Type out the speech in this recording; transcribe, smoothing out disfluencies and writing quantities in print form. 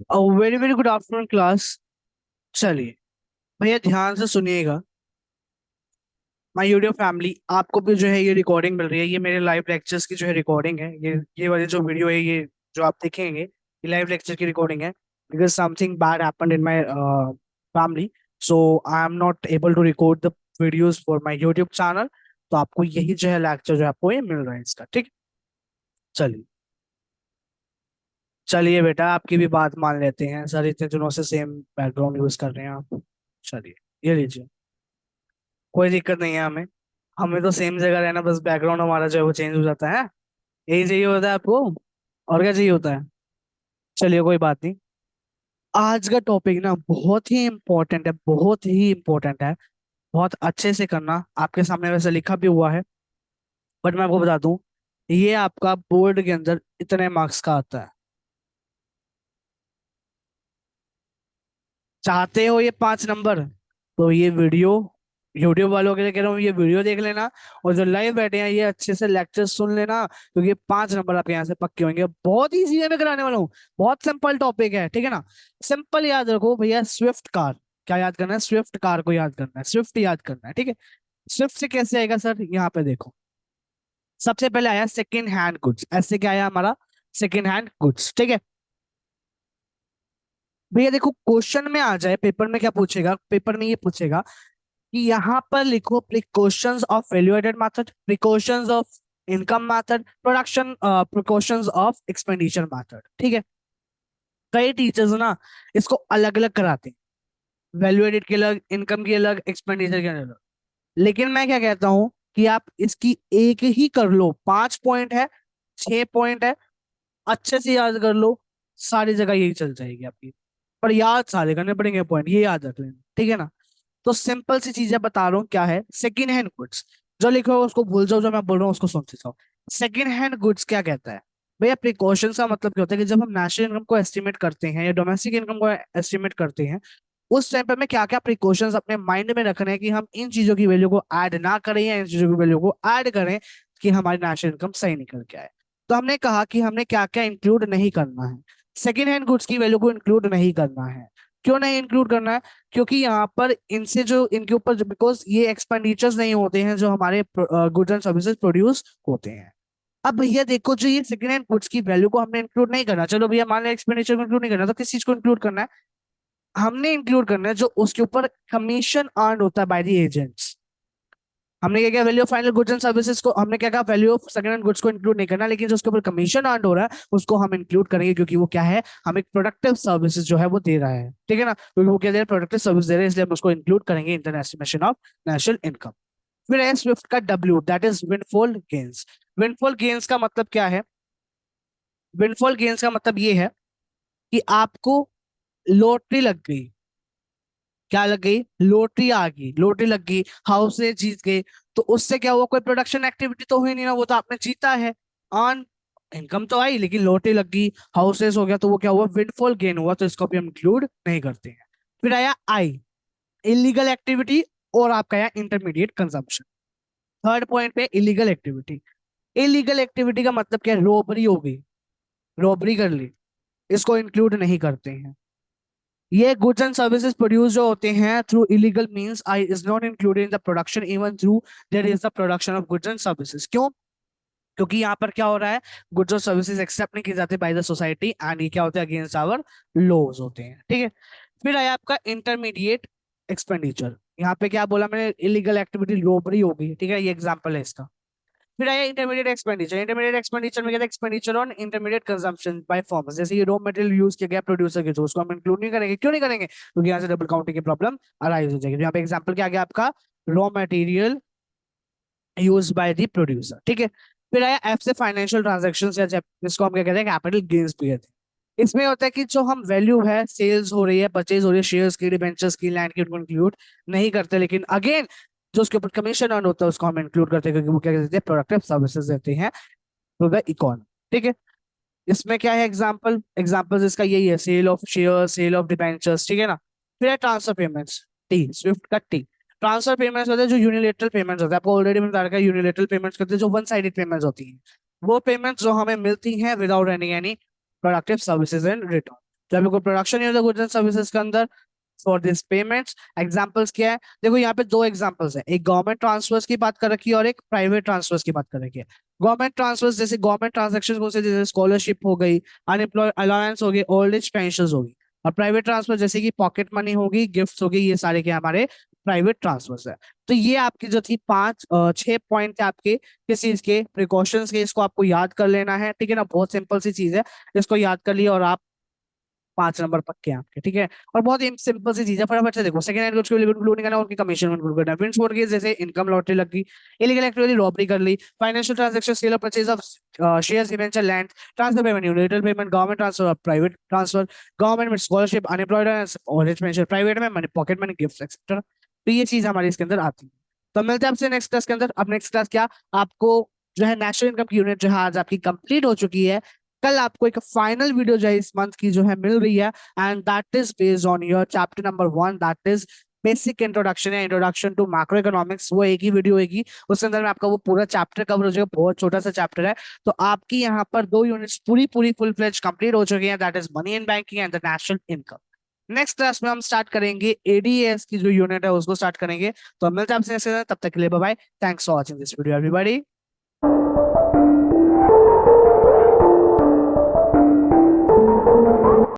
Very very good afternoon class. चलिए भैया ध्यान से सुनिएगा। माय यूट्यूब फैमिली, आपको भी जो है ये रिकॉर्डिंग मिल रही है, ये मेरे लाइव लेक्चर्स की जो है रिकॉर्डिंग है। ये वाली जो वीडियो है, ये जो आप देखेंगे, ये लाइव लेक्चर की रिकॉर्डिंग है। Because something bad happened in my family, so I am not able to record the videos for my YouTube channel. तो आपको यही जो है लेक्चर जो है आपको ये मिल रहा है इसका, ठीक। चलिए चलिए बेटा, आपकी भी बात मान लेते हैं। सर इतने दिनों से सेम बैकग्राउंड यूज कर रहे हैं आप। चलिए ये लीजिए, कोई दिक्कत नहीं है हमें। हमें तो सेम जगह रहना, बस बैकग्राउंड हमारा जो है वो चेंज हो जाता है। यही चाहिए होता है आपको, और क्या चाहिए होता है। चलिए कोई बात नहीं। आज का टॉपिक ना बहुत ही इम्पोर्टेंट है, बहुत ही इम्पोर्टेंट है। बहुत अच्छे से करना, आपके सामने वैसे लिखा भी हुआ है, बट मैं आपको बता दूं, ये आपका बोर्ड के अंदर इतने मार्क्स का आता है। चाहते हो ये 5 नंबर, तो ये वीडियो यूट्यूब वालों के लिए कह रहा हूँ, ये वीडियो देख लेना। और जो लाइव बैठे हैं ये अच्छे से लेक्चर सुन लेना, क्योंकि ये 5 नंबर आपके यहाँ से पक्के होंगे। बहुत इजी है, मैं कराने वाला हूँ। बहुत सिंपल टॉपिक है, ठीक है ना। सिंपल याद रखो भैया, स्विफ्ट कार। क्या याद करना है? स्विफ्ट कार को याद करना है, स्विफ्ट याद करना है, ठीक है। स्विफ्ट से कैसे आएगा सर? यहाँ पे देखो, सबसे पहले आया सेकेंड हैंड गुड्स। ऐसे क्या आया हमारा? सेकेंड हैंड गुड्स, ठीक है। भैया देखो, क्वेश्चन में आ जाए, पेपर में क्या पूछेगा? पेपर में ये पूछेगा कि यहाँ पर लिखो precautions of value added method, precautions of income method, production precautions of expenditure method, ठीक है। कई टीचर्स ना इसको अलग अलग कराते हैं, वैल्यू एडेड के अलग, इनकम की अलग, एक्सपेंडिचर के अलग। लेकिन मैं क्या कहता हूं कि आप इसकी एक ही कर लो। 5 पॉइंट है, 6 पॉइंट है, अच्छे से याद कर लो। सारी जगह यही चल जाएगी आपकी। पर याद सारे करने पड़ेंगे पॉइंट, ये याद रख लेना, ठीक है ना। तो सिंपल सी चीजें बता रहा हूँ क्या है। सेकेंड हैंड गुड्स, जो लिखा हुआ उसको भूल जाओ, जो मैं बोल रहा हूँ उसको सुनते जाओ। सेकेंड हैंड गुड्स क्या कहता है? भैया प्रिकॉशन का मतलब क्या होता है कि जब हम नेशनल इनकम को एस्टिमेट करते हैं या डोमेस्टिक इनकम को एस्टिमेट करते हैं, उस टाइम पे हमें क्या क्या प्रिकॉशंस अपने माइंड में रखने हैं कि हम इन चीजों की वैल्यू को ऐड ना करें या इन चीजों की वैल्यू को ऐड करें, कि हमारी नेशनल इनकम सही निकल के आए। तो हमने कहा कि हमने क्या क्या इंक्लूड नहीं करना है। सेकेंड हैंड गुड्स की वैल्यू को इंक्लूड नहीं करना है। क्यों नहीं इंक्लूड करना है? क्योंकि यहाँ पर इनसे जो इनके ऊपर, बिकॉज ये एक्सपेंडिचर्स नहीं होते हैं जो हमारे गुड्स एंड सर्विसेज प्रोड्यूस होते हैं। अब भैया देखो, जो ये सेकंड हैंड गुड्स की वैल्यू को हमने इंक्लूड नहीं करना, चलो भैया मान लिया एक्सपेंडिचर को इंक्लूड नहीं करना, तो किस चीज को इंक्लूड करना है? हमने इंक्लूड करना है जो उसके ऊपर कमीशन अर्न होता है बाय द एजेंट्स। हमने क्या किया? Value of final goods and services को हमने क्या कहा? Value of second hand goods को इंक्लूड नहीं करना, लेकिन जो उसके ऊपर कमीशन अर्न हो रहा है उसको हम इंक्लूड करेंगे, क्योंकि वो क्या है? हम एक प्रोडक्टिव सर्विसेज जो है वो दे रहा है, ठीक है ना। क्योंकि वो क्या दे रहा है? प्रोडक्टिव सर्विस दे रहे हैं, इसलिए हम उसको इंक्लूड करेंगे in the estimation of national income. फिर है स्विफ्ट का W, that is windfall gains. Windfall gains का मतलब क्या है? विंडफॉल गेन्स का मतलब ये है कि आपको लॉटरी लग गई। क्या लग गई? लॉटरी आ गई, लॉटरी लग गई, हाउसेज जीत गए। तो उससे क्या हुआ? कोई प्रोडक्शन एक्टिविटी तो हुई नहीं ना, वो तो आपने जीता है। ऑन इनकम तो आई, लेकिन लॉटरी लग गई, हाउसेज हो गया, तो वो क्या हुआ? विंडफॉल गेन हुआ, तो इसको भी हम इंक्लूड नहीं करते हैं। फिर आया आई, इलीगल एक्टिविटी, और आपका आया इंटरमीडिएट कंजम्पशन। थर्ड पॉइंट पे इलीगल एक्टिविटी। इलीगल एक्टिविटी का मतलब क्या है? रॉबरी हो गई, रॉबरी कर ली, इसको इंक्लूड नहीं करते हैं। ये गुड्स एंड सर्विसेज प्रोड्यूस जो होते हैं through illegal means I is not included in the production even through their is the production of goods and services. क्यों? क्योंकि यहाँ पर क्या हो रहा है? गुड्स और सर्विसेज एक्सेप्ट नहीं किए जाते बाय द सोसाइटी, एंड ये क्या होते हैं? अगेंस्ट आवर लॉज होते हैं, ठीक है। फिर आया आपका इंटरमीडिएट एक्सपेंडिचर। यहाँ पे क्या बोला मैंने? इलीगल एक्टिविटी, रॉबरी हो गई, ठीक है, ये एग्जाम्पल है इसका। फिर आया इंटरमीडिएट एक्सपेंडिचर। इंटरमीडिएट एक्सपेंडिचर में क्या था? Expenditure on intermediate consumption by firms, जैसे ये रॉ मटेरियल यूज किया गया प्रोड्यूसर के थ्रू, उसको हम इंक्लूड नहीं करेंगे। क्यों नहीं करेंगे? क्योंकि यहाँ से डबल काउंटिंग की प्रॉब्लम अराइज हो जाएगी। तो यहाँ पे एग्जाम्पल क्या आ गया आपका? Raw material use by the producer, ठीक है। फिर आया एफ से फाइनेंशियल ट्रांजेक्शन, या जिसको हम क्या कहते हैं? कैपिटल गेन्स भी कहते हैं। इसमें होता है कि जो हम वैल्यू है, सेल्स हो रही है, परचेज हो रही है, शेयर्स की, डिबेंचर्स की, लैंड की, उनको इंक्लूड नहीं करते, लेकिन अगेन जो उसके ऊपर कमीशन अर्न होता है उसको हम इंक्लूड करते हैं, क्योंकि वो क्या कहते हैं? प्रोडक्टिव सर्विसेज देते हैं टू द इकोनॉमी, ठीक है। इसमें क्या है? एग्जाम्पल्स इसका यही है, sale of share, sale of debentures, ठीक है ना। फिर है ट्रांसफर पेमेंट्स, टी, स्विफ्ट का टी। ट्रांसफर पेमेंट्स होते हैं जो यूनिलेटरल पेमेंट्स होते हैं, आपको ऑलरेडी मैंने बता रखा है। यूनिलेटरल पेमेंट्स करते हैं जो वन साइडेड पेमेंट्स होती हैं, वो पेमेंट्स जो हमें मिलती हैं without any any productive services and return. जब भी कोई production use goods and services के अंदर फॉर दिस पेमेंट्स एग्जांपल्स क्या है, देखो यहाँ पे दो एग्जांपल्स है, एक गवर्नमेंट ट्रांसफर्स की बात कर रखी है और एक प्राइवेट ट्रांसफर्स की बात कर रखी है। गवर्नमेंट ट्रांसफर्स जैसे गवर्नमेंट ट्रांजेक्शन कौन से, जैसे स्कॉलरशिप हो गई, अनएम्प्लॉय अलाउंस हो गई, ओल्ड एज पेंशन होगी। और प्राइवेट ट्रांसफर जैसे कि पॉकेट मनी होगी, गिफ्ट्स होगी, ये सारे के हमारे प्राइवेट ट्रांसफर्स है। तो ये आपकी जो थी पांच 6 पॉइंट थे आपके किस चीज के, प्रिकॉशंस के, इसको आपको याद कर लेना है, ठीक है ना। बहुत सिंपल सी चीज है, इसको याद कर लिया और आप 5 नंबर पक्के हैं आपके, ठीक है। और बहुत ही सिंपल सी चीज है, फटाफट से देखो। सेकंड हैंड गुड्स को इल्लीगल नहीं करना, उनकी कमीशन इनक्लूड करना। विंड्स मोर्गेज जैसे इनकम लॉटरी लग गई, इलीगल एक्टिविटी रॉबरी कर ली, फाइनेंशियल ट्रांजैक्शन, सेल और purchase of shares, debenture, land, transfer payment, unilateral payment, government transfer, private transfer, government में स्कॉलरशिप, अनएम्प्लॉयड और एज पेंशन, प्राइवेट में money, pocket money, gift etcetera. तो ये चीज हमारे इसके अंदर आती है। तो मिलते हैं आपसे नेक्स्ट क्लास के अंदर। अब नेक्स्ट क्लास क्या, आपको जो है नेशनल इनकम की यूनिट जो है आज आपकी कंप्लीट हो चुकी है। कल आपको एक फाइनल वीडियो जो है इस मंथ की जो है मिल रही है, and that is based on your chapter number 1, that is basic introduction या इंट्रोडक्शन टू मैक्रो इकोनॉमिक्स। वो एक ही वीडियो होगी, उसके अंदर में आपका वो पूरा चैप्टर कवर हो जाएगा, बहुत छोटा सा चैप्टर है। तो आपकी यहाँ पर 2 यूनिट्स पूरी पूरी फुल फ्लेज कंप्लीट हो चुकी हैं, that is money in banking and the national income. Next class में हम स्टार्ट करेंगे एडीएस की जो यूनिट है उसको स्टार्ट करेंगे। तो मिलते हैं आपसे next class में, तब तक के लिए bye bye, thanks for watching this video everybody.